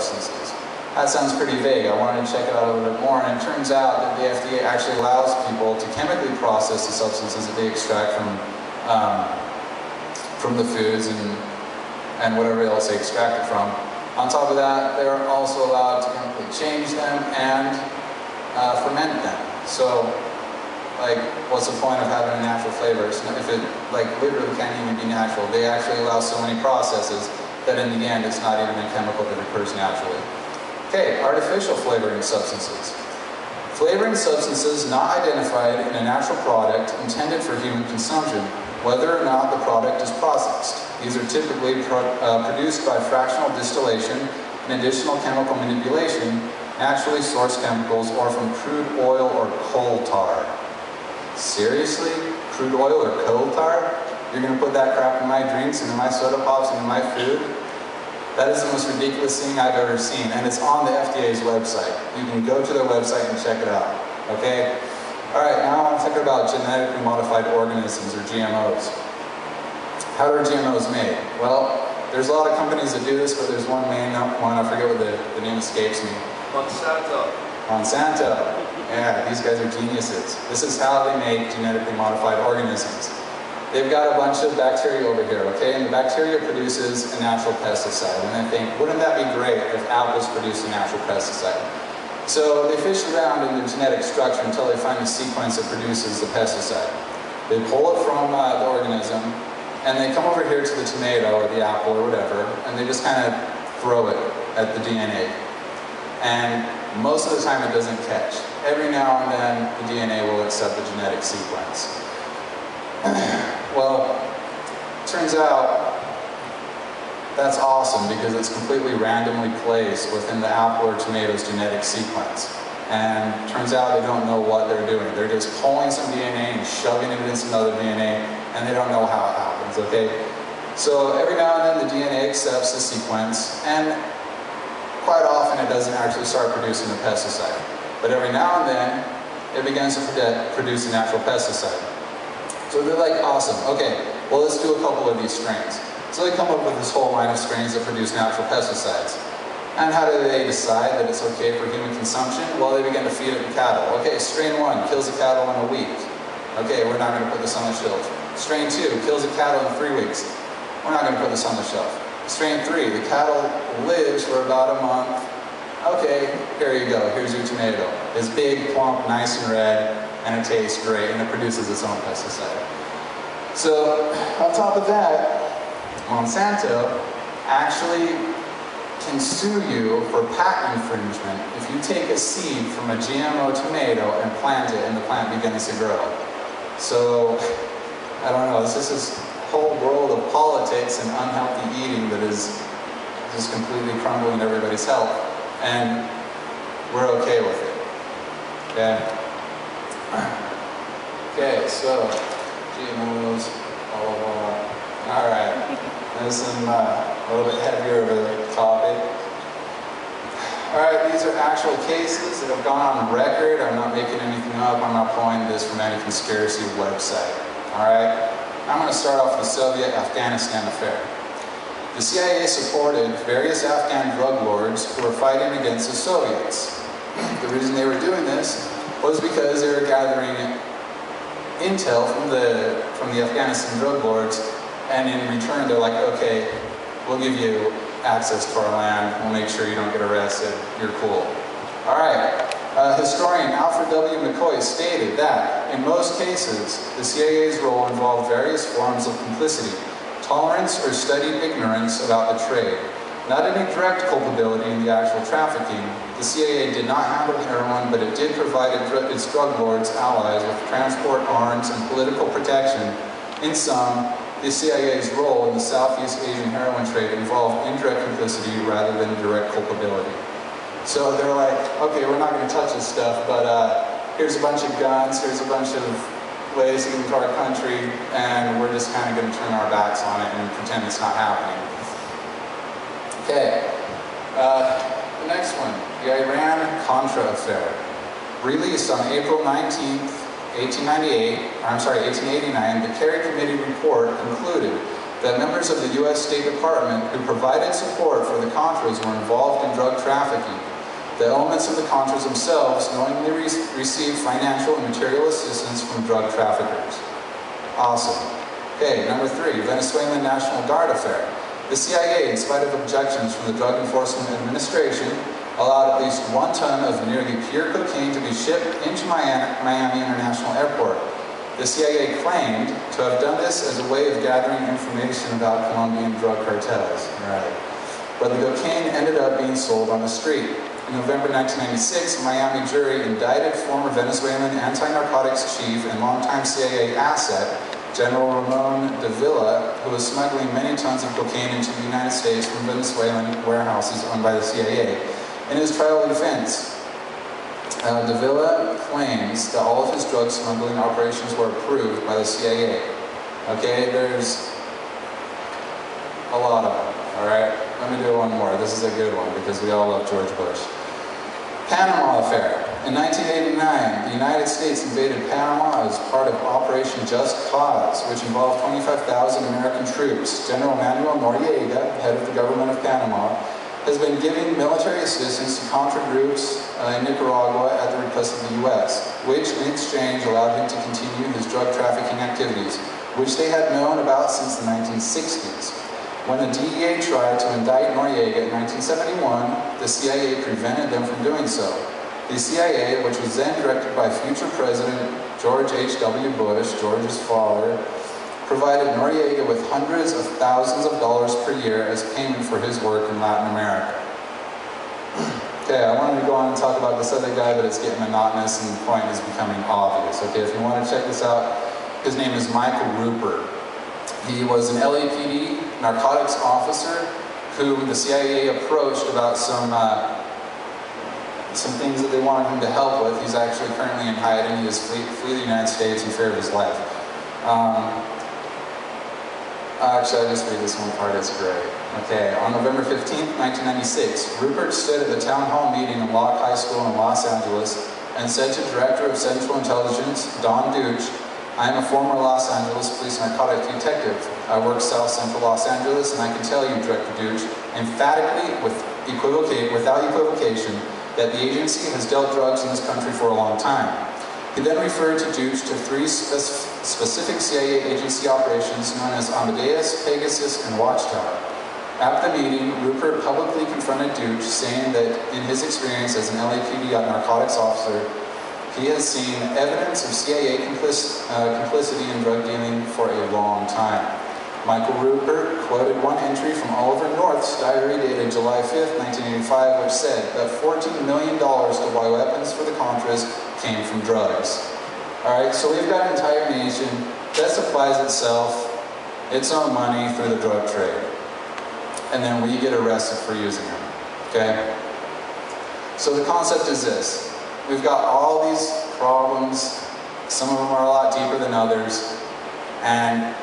substances. That sounds pretty vague. I wanted to check it out a little bit more, and it turns out that the FDA actually allows people to chemically process the substances that they extract from the foods and whatever else they extract it from. On top of that, they're also allowed to chemically change them and ferment them. So, like, what's the point of having a natural flavor if it, like, literally can't even be natural? They actually allow so many processes that in the end it's not even a chemical that occurs naturally. Okay, artificial flavoring substances. Flavoring substances not identified in a natural product intended for human consumption, whether or not the product is processed. These are typically produced by fractional distillation and additional chemical manipulation, naturally sourced chemicals, or from crude oil or coal tar. Seriously? Crude oil or coal tar? You're going to put that crap in my drinks, into my soda pops, into my food? That is the most ridiculous thing I've ever seen, and it's on the FDA's website. You can go to their website and check it out, okay? All right, now I want to talk about genetically modified organisms, or GMOs. How are GMOs made? Well, there's a lot of companies that do this, but there's one main one, I forget what the name escapes me. Monsanto. Yeah, these guys are geniuses. This is how they make genetically modified organisms. They've got a bunch of bacteria over here, okay? And the bacteria produces a natural pesticide. And I think, wouldn't that be great if apples produced a natural pesticide? So they fish around in the genetic structure until they find the sequence that produces the pesticide. They pull it from the organism, and they come over here to the tomato or the apple or whatever, and they just kind of throw it at the DNA. And most of the time it doesn't catch. Every now and then the DNA will accept the genetic sequence. Well, turns out that's awesome because it's completely randomly placed within the apple or tomato's genetic sequence. And turns out they don't know what they're doing. They're just pulling some DNA and shoving it into some other DNA, and they don't know how it happens, okay? So every now and then the DNA accepts the sequence, and quite often it doesn't actually start producing the pesticide. But every now and then it begins to produce a natural pesticide. So they're like, awesome, okay, well let's do a couple of these strains. So they come up with this whole line of strains that produce natural pesticides. And how do they decide that it's okay for human consumption? Well, they begin to feed it to cattle. Okay, strain 1 kills the cattle in a week. Okay, we're not going to put this on the shelf. Strain 2 kills the cattle in 3 weeks. We're not going to put this on the shelf. Strain 3, the cattle lives for about a month. Okay, here you go, here's your tomato. It's big, plump, nice and red, and it tastes great, and it produces its own pesticide. So, on top of that, Monsanto actually can sue you for patent infringement if you take a seed from a GMO tomato and plant it, and the plant begins to grow. So, I don't know, it's just this whole world of politics and unhealthy eating that is just completely crumbling everybody's health, and we're okay with it. Okay? Okay, so GMOs, blah, blah, blah. All right, this is a little bit heavier of a topic. All right, these are actual cases that have gone on record. I'm not making anything up. I'm not pulling this from any conspiracy website. All right, I'm going to start off with the Soviet-Afghanistan affair. The CIA supported various Afghan drug lords who were fighting against the Soviets. The reason they were doing this was because they were gathering intel from the Afghanistan drug lords, and in return they're like, okay, we'll give you access to our land, we'll make sure you don't get arrested, you're cool. All right, historian Alfred W. McCoy stated that, in most cases, the CIA's role involved various forms of complicity, tolerance or studied ignorance about the trade. Not any direct culpability in the actual trafficking. The CIA did not handle heroin, but it did provide its drug lords allies with transport, arms, and political protection. In sum, the CIA's role in the Southeast Asian heroin trade involved indirect complicity rather than direct culpability. So they're like, okay, we're not going to touch this stuff, but here's a bunch of guns, here's a bunch of ways to get into our country, and we're just kind of going to turn our backs on it and pretend it's not happening. Okay, the next one, the Iran-Contra affair. Released on April 19th, 1889, the Kerry Committee report concluded that members of the U.S. State Department who provided support for the Contras were involved in drug trafficking. The elements of the Contras themselves knowingly received financial and material assistance from drug traffickers. Awesome. Okay, number 3, Venezuelan National Guard affair. The CIA, in spite of objections from the Drug Enforcement Administration, allowed at least 1 ton of nearly pure cocaine to be shipped into Miami International Airport. The CIA claimed to have done this as a way of gathering information about Colombian drug cartels. Right. But the cocaine ended up being sold on the street. In November 1996, a Miami jury indicted former Venezuelan anti-narcotics chief and longtime CIA asset, General Ramon Davila, who was smuggling many tons of cocaine into the United States from Venezuelan warehouses owned by the CIA. In his trial defense, Davila claims that all of his drug smuggling operations were approved by the CIA. Okay, there's a lot of them, all right? Let me do one more. This is a good one because we all love George Bush. Panama affair. In 1989, the United States invaded Panama as part of Operation Just Cause, which involved 25,000 American troops. General Manuel Noriega, head of the government of Panama, has been giving military assistance to Contra groups in Nicaragua at the request of the U.S., which in exchange allowed him to continue his drug trafficking activities, which they had known about since the 1960s. When the DEA tried to indict Noriega in 1971, the CIA prevented them from doing so. The CIA, which was then directed by future President George H.W. Bush, George's father, provided Noriega with hundreds of thousands of dollars per year as payment for his work in Latin America. Okay, I wanted to go on and talk about this other guy, but it's getting monotonous and the point is becoming obvious. Okay, if you want to check this out, his name is Michael Rupert. He was an LAPD narcotics officer who the CIA approached about some things that they wanted him to help with. He's actually currently in hiding. He has flee the United States in fear of his life. Actually, I'll just read this one part, it's great. Okay, on November 15th, 1996, Rupert stood at the town hall meeting in Locke High School in Los Angeles and said to Director of Central Intelligence, Don Deutsch, I am a former Los Angeles police narcotic detective. I work South Central Los Angeles, and I can tell you, Director Deutsch, emphatically, without equivocation, that the agency has dealt drugs in this country for a long time. He then referred to Deutsch to 3 specific CIA agency operations known as Amadeus, Pegasus, and Watchtower. At the meeting, Rupert publicly confronted Deutsch, saying that in his experience as an LAPD narcotics officer, he has seen evidence of CIA complicity in drug dealing for a long time. Michael Rupert quoted one entry from Oliver North's diary dated July 5th, 1985, which said that $14 million to buy weapons for the Contras came from drugs. Alright, so we've got an entire nation that supplies itself its own money through the drug trade. And then we get arrested for using them. Okay? So the concept is this. We've got all these problems, some of them are a lot deeper than others, and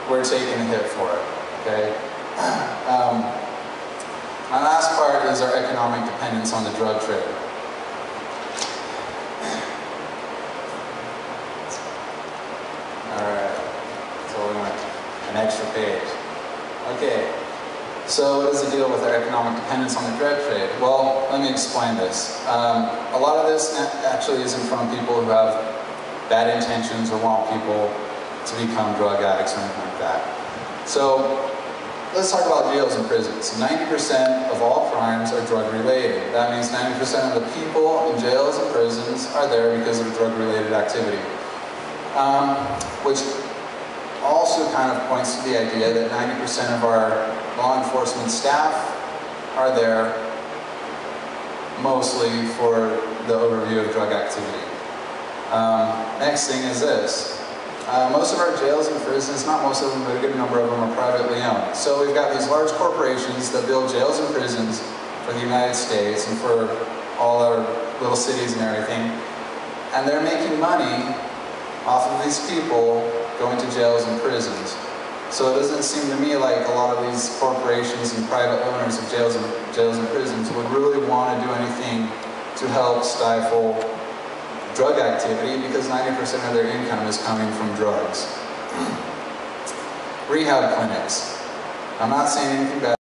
we're taking a hit for it, okay? My last part is our economic dependence on the drug trade. Alright, so we went an extra page. Okay. So what is the deal with our economic dependence on the drug trade? Well, let me explain this. A lot of this actually isn't from people who have bad intentions or want people to become drug addicts or anything like that. So let's talk about jails and prisons. 90% of all crimes are drug related. That means 90% of the people in jails and prisons are there because of drug related activity. Which also kind of points to the idea that 90% of our law enforcement staff are there mostly for the overview of drug activity. Next thing is this. Most of our jails and prisons, not most of them, but a good number of them are privately owned. So we've got these large corporations that build jails and prisons for the United States and for all our little cities and everything. And they're making money off of these people going to jails and prisons. So it doesn't seem to me like a lot of these corporations and private owners of jails and prisons would really want to do anything to help stifle drug activity because 90% of their income is coming from drugs. rehab clinics. I'm not saying anything bad.